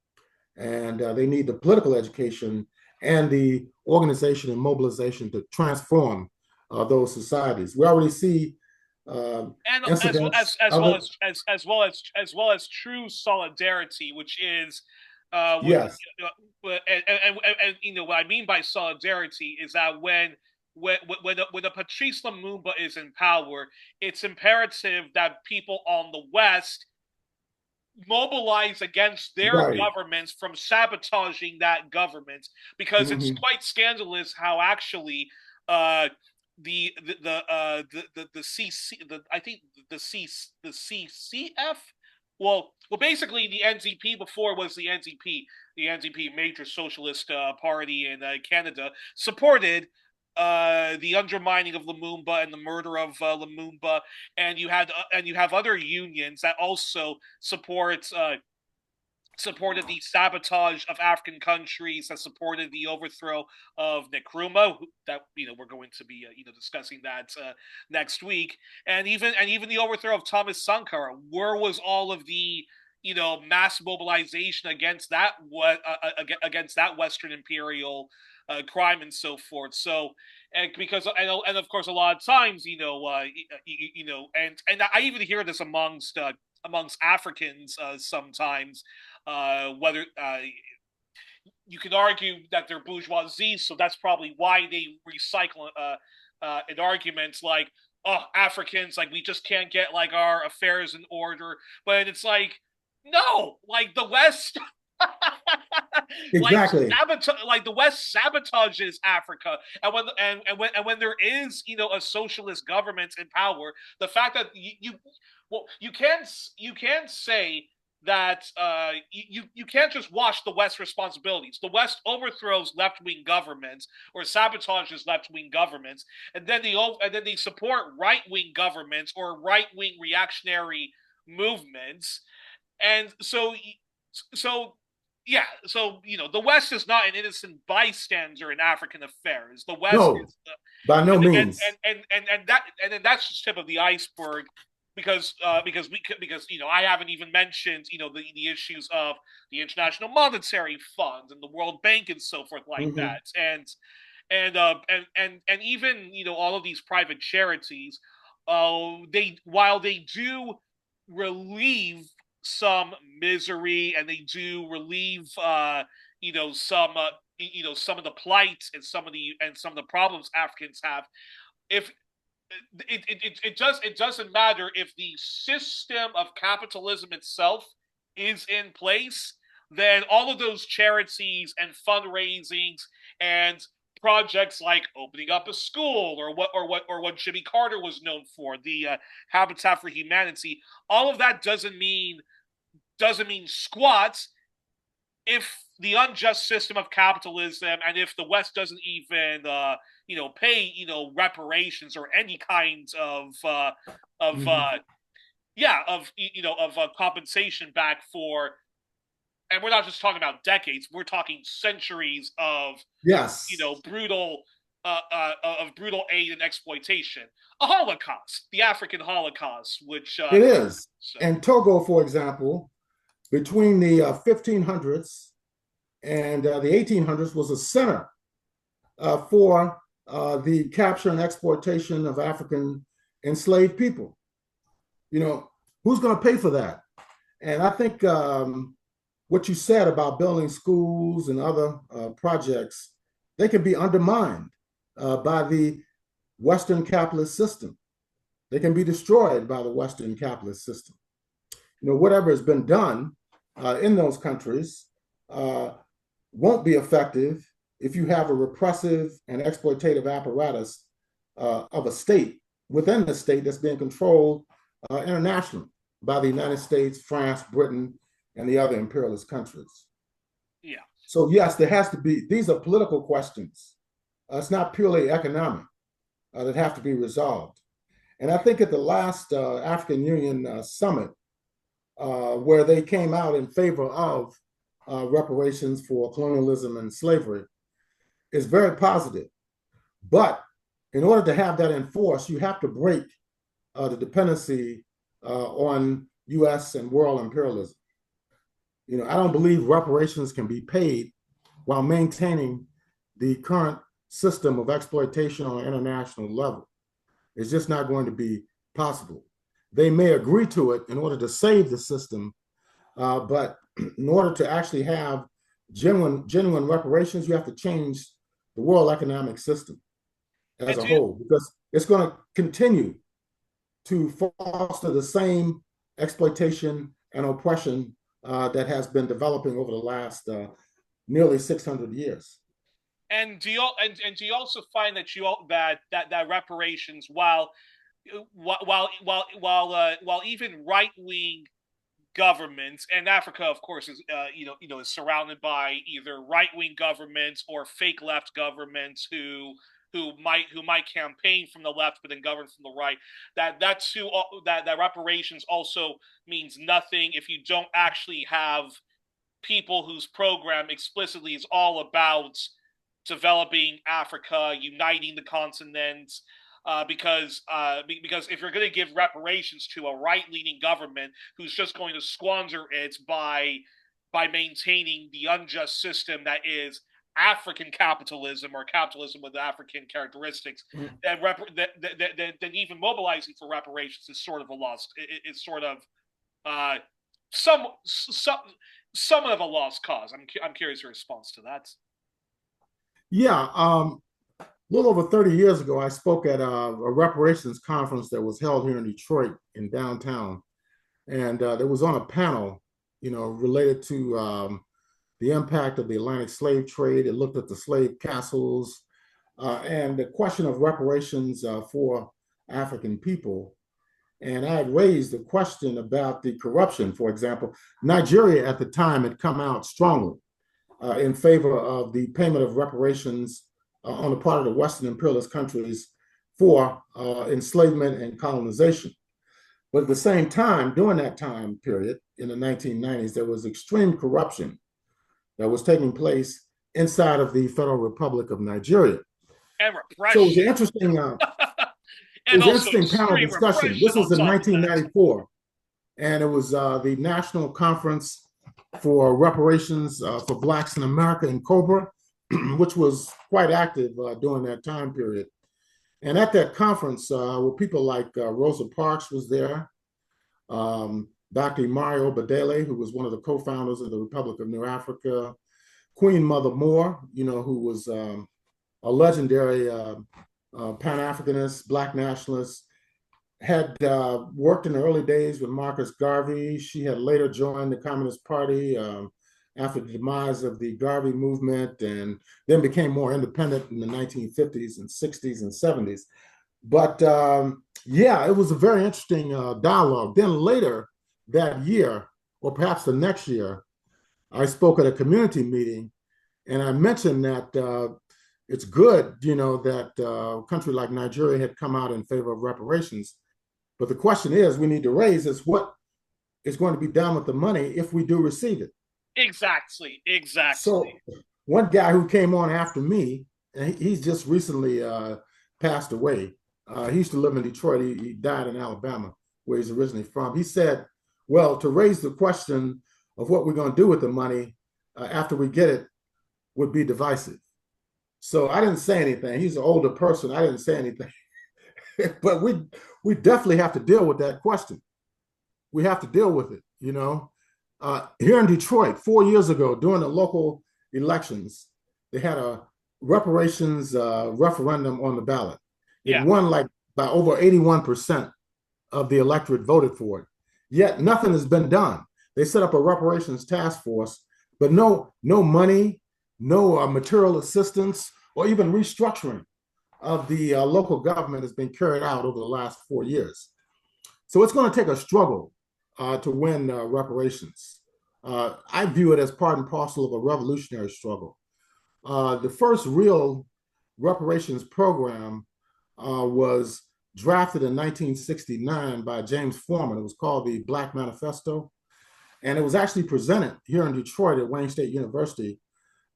and they need the political education and the organization and mobilization to transform those societies. We already see and incidents as well as true solidarity, which is yes, what I mean by solidarity is that when a Patrice Lumumba is in power, it's imperative that people on the West mobilize against their right. governments from sabotaging that government, because it's Mm-hmm. quite scandalous how actually uh, the CC the I think the CCF, basically the NDP before was the NDP major socialist party in Canada, supported the undermining of Lumumba and the murder of Lumumba, and you have other unions that also supported the sabotage of African countries, that supported the overthrow of Nkrumah. That we're going to be discussing that next week, and even the overthrow of Thomas Sankara. Where was all of the mass mobilization against against that Western imperial crime and so forth? So, and of course a lot of times and I even hear this amongst Africans sometimes, whether you can argue that they're bourgeoisie, so that's probably why they recycle an argument like, "Oh, Africans, like we just can't get like our affairs in order," but it's like, no, like the West, Exactly. like the West sabotages Africa, and when there is a socialist government in power, the fact that you can't say that you can't just wash the West's responsibilities. The West overthrows left wing governments or sabotages left wing governments, and then they support right wing governments or right wing reactionary movements, and so yeah, so the West is not an innocent bystander in African affairs. The West No, is, by no means. and then that's just the tip of the iceberg, because I haven't even mentioned the issues of the International Monetary Fund and the World Bank and so forth like Mm-hmm. that, and even all of these private charities, they while they do relieve some misery, and they do relieve some some of the plight and some of the problems Africans have, if it doesn't matter if the system of capitalism itself is in place, then all of those charities and fundraisings and projects like opening up a school, or what Jimmy Carter was known for, the Habitat for Humanity, all of that doesn't mean squat if the unjust system of capitalism, and if the West doesn't even pay reparations or any kinds of Mm-hmm. compensation back for, and we're not just talking about decades, we're talking centuries of Yes, brutal brutal aid and exploitation, a Holocaust, the African Holocaust, which it is. so And Togo, for example, between the 1500s and the 1800s, was a center for the capture and exploitation of African enslaved people. Who's going to pay for that? And I think what you said about building schools and other projects they can be undermined by the Western capitalist system. They can be destroyed by the Western capitalist system. Whatever has been done in those countries won't be effective if you have a repressive and exploitative apparatus of a state within the state that's being controlled internationally by the United States, France, Britain, and the other imperialist countries. Yeah. So yes, there has to be, these are political questions. It's not purely economic that have to be resolved. And I think at the last African Union summit, where they came out in favor of reparations for colonialism and slavery, is very positive. But in order to have that enforced, you have to break the dependency on US and world imperialism. I don't believe reparations can be paid while maintaining the current system of exploitation on an international level. It's just not going to be possible. They may agree to it in order to save the system, but in order to actually have genuine reparations, you have to change the world economic system as a whole, because it's going to continue to foster the same exploitation and oppression that has been developing over the last nearly 600 years. And do you also find that that reparations, while even right-wing governments, and Africa, of course, is is surrounded by either right-wing governments or fake left governments who might campaign from the left but then govern from the right. That reparations also means nothing if you don't actually have people whose program explicitly is all about developing Africa, uniting the continent. Because if you're going to give reparations to a right-leaning government who's just going to squander it by maintaining the unjust system that is African capitalism, or capitalism with African characteristics, then even mobilizing for reparations is sort of a lost. It's sort of somewhat of a lost cause. I'm curious your response to that. Yeah, a little over 30 years ago, I spoke at a reparations conference that was held here in Detroit, in downtown, and it was on a panel, related to the impact of the Atlantic slave trade. It looked at the slave castles and the question of reparations for African people. And I had raised the question about the corruption. For example, Nigeria at the time had come out strongly in favor of the payment of reparations on the part of the Western imperialist countries for enslavement and colonization. But at the same time, during that time period, in the 1990s, there was extreme corruption that was taking place inside of the Federal Republic of Nigeria. And repression. So it was an interesting, panel discussion. This was in 1994, and it was the National Conference for Reparations for Blacks in America in Cobra, which was quite active during that time period. And at that conference were people like Rosa Parks was there, Dr. Mario Badele, who was one of the co-founders of the Republic of New Africa, Queen Mother Moore, who was a legendary Pan-Africanist, Black nationalist, had worked in the early days with Marcus Garvey. She had later joined the Communist Party after the demise of the Garvey movement, and then became more independent in the 1950s and 60s and 70s. But yeah, it was a very interesting dialogue. Then later that year, or perhaps the next year, I spoke at a community meeting, and I mentioned that it's good, that a country like Nigeria had come out in favor of reparations. But the question we need to raise is what is going to be done with the money if we do receive it. Exactly. So one guy who came on after me, and he's just recently passed away. He used to live in Detroit. He died in Alabama, where he's originally from. He said, well, to raise the question of what we're going to do with the money after we get it would be divisive. So I didn't say anything. He's an older person. I didn't say anything. But we definitely have to deal with that question. We have to deal with it, Here in Detroit, 4 years ago, during the local elections, they had a reparations referendum on the ballot. It Yeah. won like by over 81% of the electorate voted for it. Yet nothing has been done. They set up a reparations task force, but no money, no material assistance, or even restructuring of the local government has been carried out over the last 4 years. So it's going to take a struggle to win reparations. I view it as part and parcel of a revolutionary struggle. The first real reparations program was drafted in 1969 by James Forman. It was called the Black Manifesto. And it was actually presented here in Detroit at Wayne State University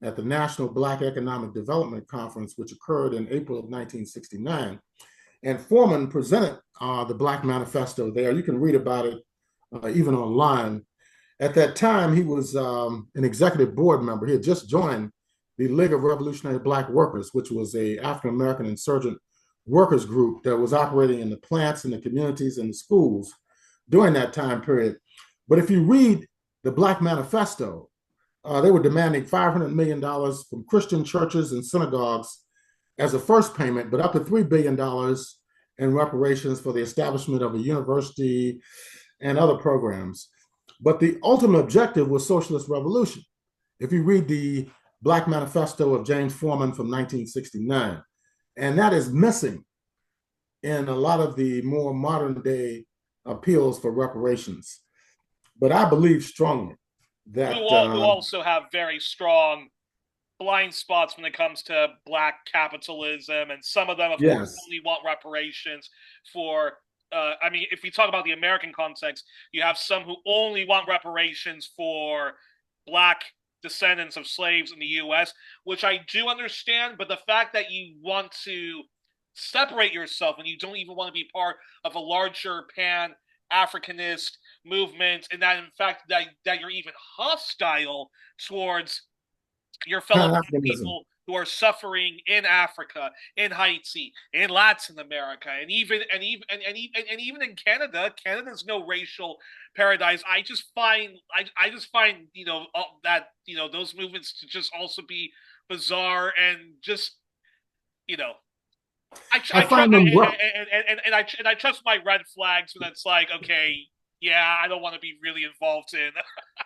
at the National Black Economic Development Conference, which occurred in April of 1969. And Forman presented the Black Manifesto there. You can read about it even online. At that time, he was an executive board member. He had just joined the League of Revolutionary Black Workers, which was a African-American insurgent workers group that was operating in the plants and the communities and the schools during that time period. But if you read the Black Manifesto, they were demanding $500 million from Christian churches and synagogues as a first payment, but up to $3 billion in reparations for the establishment of a university and other programs. But the ultimate objective was socialist revolution. If you read the Black Manifesto of James Forman from 1969, and that is missing in a lot of the more modern day appeals for reparations. But I believe strongly that who also have very strong blind spots when it comes to black capitalism, and some of them, of course, only want reparations for. I mean, if we talk about the American context, you have some who only want reparations for black descendants of slaves in the U.S., which I do understand. But the fact that you want to separate yourself and you don't even want to be part of a larger Pan-Africanist movement, and that in fact that you're even hostile towards your fellow people who are suffering in Africa, in Haiti, in Latin America, and even in Canada. Canada's no racial paradise. I just find that those movements to just also be bizarre, and just I find them and I trust my red flags when it's like, okay, yeah, I don't want to be really involved in.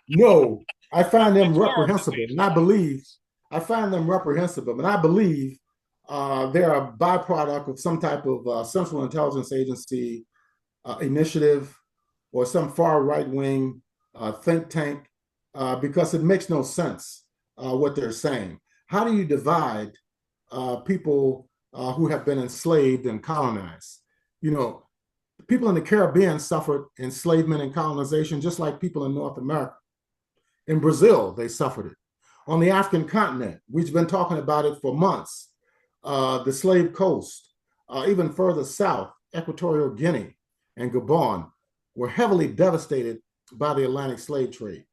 No, I find them reprehensible, and I find them reprehensible, and I believe they're a byproduct of some type of Central Intelligence Agency initiative or some far right wing think tank, because it makes no sense what they're saying. How do you divide people who have been enslaved and colonized? People in the Caribbean suffered enslavement and colonization just like people in North America. In Brazil, they suffered it. On the African continent, we've been talking about it for months. The Slave Coast, even further south, Equatorial Guinea and Gabon were heavily devastated by the Atlantic slave trade.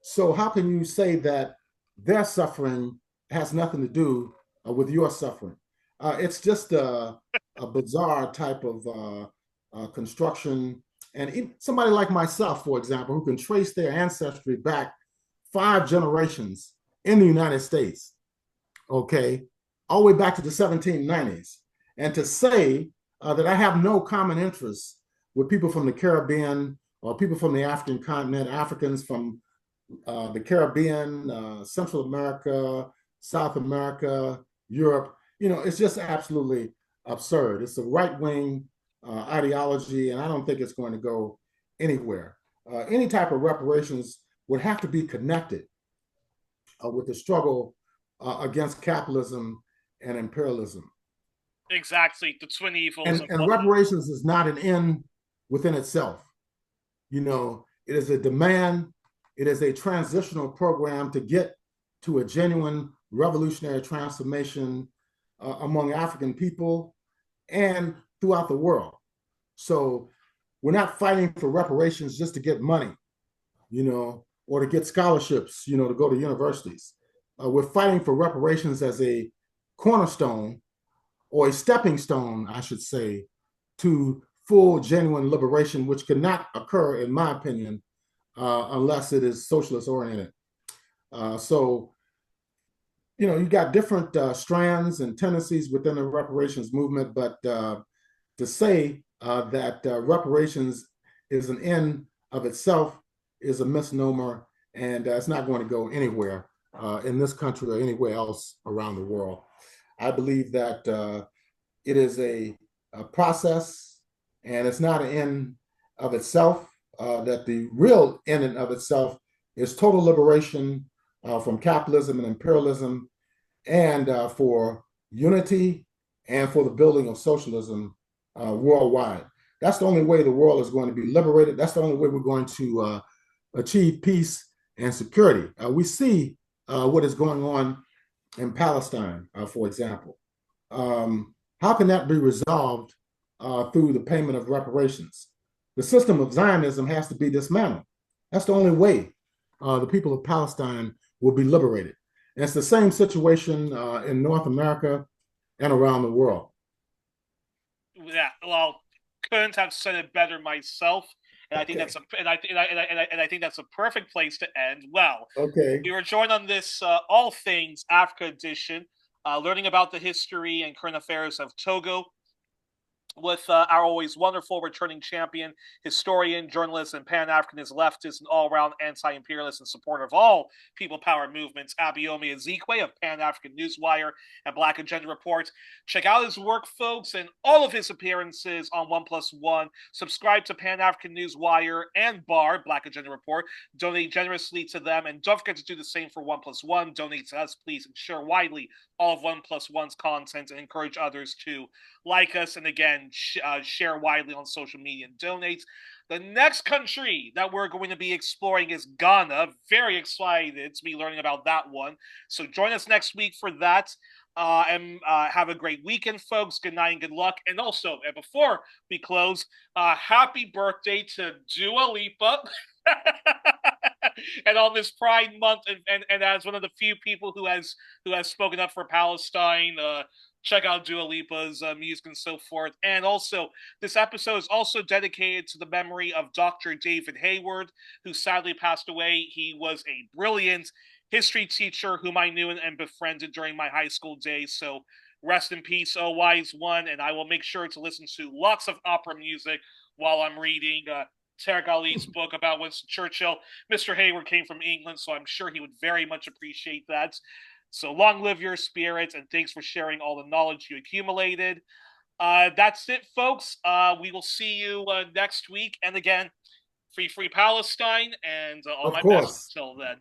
So how can you say that their suffering has nothing to do with your suffering? It's just a bizarre type of construction. And somebody like myself, for example, who can trace their ancestry back 5 generations in the United States, okay, all the way back to the 1790s. And to say that I have no common interests with people from the Caribbean or people from the African continent, Africans from the Caribbean, Central America, South America, Europe, it's just absolutely absurd. It's a right-wing ideology, and I don't think it's going to go anywhere. Any type of reparations would have to be connected with the struggle against capitalism and imperialism. Exactly, the twin evils. And reparations is not an end within itself. It is a demand. It is a transitional program to get to a genuine revolutionary transformation among African people and throughout the world. So we're not fighting for reparations just to get money, or to get scholarships, to go to universities. We're fighting for reparations as a cornerstone, or a stepping stone, I should say, to full, genuine liberation, which cannot occur, in my opinion, unless it is socialist oriented. So, you got different strands and tendencies within the reparations movement, but to say that reparations is an end of itself is a misnomer, and it's not going to go anywhere in this country or anywhere else around the world. I believe that it is a process, and it's not an end of itself. That the real end of itself is total liberation from capitalism and imperialism, and for unity and for the building of socialism worldwide. That's the only way the world is going to be liberated. That's the only way we're going to achieve peace and security. We see what is going on in Palestine, for example. How can that be resolved through the payment of reparations? The system of Zionism has to be dismantled. That's the only way the people of Palestine will be liberated. And it's the same situation in North America and around the world. Yeah, well, couldn't have said it better myself. And I think Okay. that's I think that's a perfect place to end. Well, Okay. we were joined on this All Things Africa edition, learning about the history and current affairs of Togo with our always wonderful returning champion, historian, journalist, and Pan-Africanist leftist and all-around anti-imperialist and supporter of all people power movements, Abayomi Azikiwe of Pan-African Newswire and Black Agenda Report. Check out his work, folks, and all of his appearances on 1+1. Subscribe to Pan-African Newswire and BAR, Black Agenda Report. Donate generously to them, and don't forget to do the same for 1+1. Donate to us, please, and share widely all of 1+1's content and encourage others to like us, and again, share widely on social media and donate. The next country that we're going to be exploring is Ghana. Very excited to be learning about that one. So join us next week for that. And have a great weekend, folks. Good night and good luck. And also, before we close, happy birthday to Dua Lipa. And on this Pride Month, and as one of the few people who has spoken up for Palestine, check out Dua Lipa's music and so forth. And also, this episode is also dedicated to the memory of Dr. David Hayward, who sadly passed away. He was a brilliant history teacher whom I knew and befriended during my high school days. So rest in peace, oh wise one. And I will make sure to listen to lots of opera music while I'm reading Tarek Ali's book about Winston Churchill. Mr. Hayward came from England, so I'm sure he would very much appreciate that. So long live your spirits, and thanks for sharing all the knowledge you accumulated. That's it, folks. We will see you next week. And again, free Palestine, and all Of my best course. until then.